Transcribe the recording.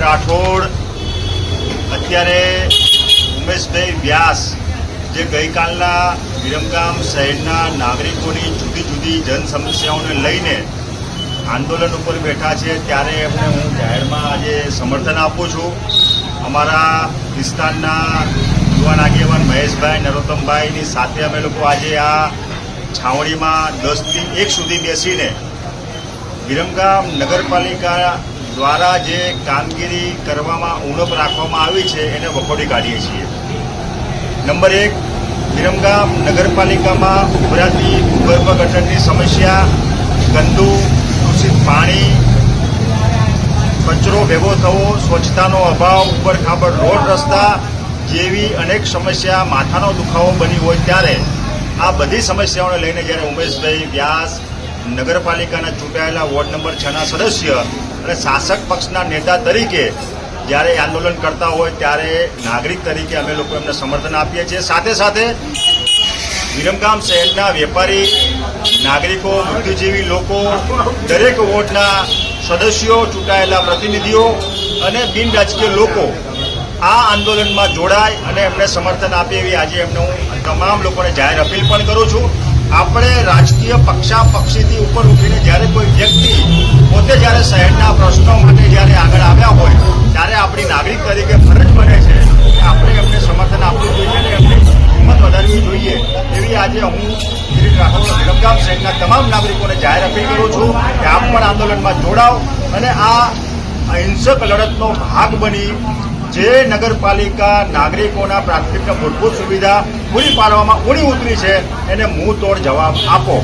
રાઠોડ અત્યારે ઉમેશભાઈ વ્યાસ જે ગઈકાલના વિરમગામ શહેરના નાગરિકોની જુદી જુદી જન સમસ્યાઓને લઈને આંદોલન ઉપર બેઠા છે, ત્યારે એમને હું જાહેરમાં આજે સમર્થન આપું છું. અમારા વિસ્તારના યુવાન આગેવાન મહેશભાઈ નરોત્તમભાઈની સાથે અમે લોકો આજે આ છાવણીમાં 10 થી 1 સુધી બેસીને વિરમગામ નગરપાલિકા દ્વારા જે કામગીરી કરવામાં ઉણપ રાખવામાં આવી છે એને વખોડી કાઢીએ છીએ. નંબર 1, વિરમગામ નગરપાલિકામાં ઉભરાતી ભૂગર્ભ ગટરની સમસ્યા, ગંદુ દૂષિત પાણી, કચરો ભેગો થવો, સ્વચ્છતાનો અભાવ, ઉબડખાબડ રોડ રસ્તા જેવી અનેક સમસ્યા માથાનો દુખાવો બની હોય ત્યારે આ બધી સમસ્યાઓને લઈને જ્યારે ઉમેશભાઈ વ્યાસ નગરપાલિકાના ચૂંટાયેલા વોર્ડ નંબર 6ના સદસ્ય અને શાસક પક્ષના નેતા તરીકે જ્યારે આંદોલન કરતા હોય ત્યારે નાગરિક તરીકે અમે લોકો એમને સમર્થન આપીએ છીએ. સાથે સાથે વિરમગામ શહેરના વેપારી, નાગરિકો, બુદ્ધિજીવી લોકો, દરેક વોર્ડના સદસ્યો, ચૂંટાયેલા પ્રતિનિધિઓ અને બિન રાજકીય લોકો આ આંદોલનમાં જોડાય અને એમને સમર્થન આપે એવી આજે એમને હું તમામ લોકોને જાહેર અપીલ પણ કરું છું. આપણે રાજકીય પક્ષાપક્ષીથી ઉપર ઉઠીને જ્યારે કોઈ વ્યક્તિ પોતે જ્યારે શહેરના પ્રશ્નો માટે જ્યારે આગળ આવ્યા હોય ત્યારે આપણી નાગરિક તરીકે ફરજ બને છે કે આપણે એમને સમર્થન આપવું જોઈએ અને એમની હિંમત વધારવી જોઈએ એવી આજે હું કિરીટ રાઠોડ વિરમગામ શહેરના તમામ નાગરિકોને જાહેર અપીલ કરું છું કે આપ પણ આંદોલનમાં જોડાઓ અને આ અહિંસક લડતનો ભાગ બની જે નગરપાલિકા નાગરિકોના પ્રાથમિક મૂળભૂત સુવિધા પૂરી પાડવામાં ઊણી ઉતરી છે એને મુંહ તોડ જવાબ આપો.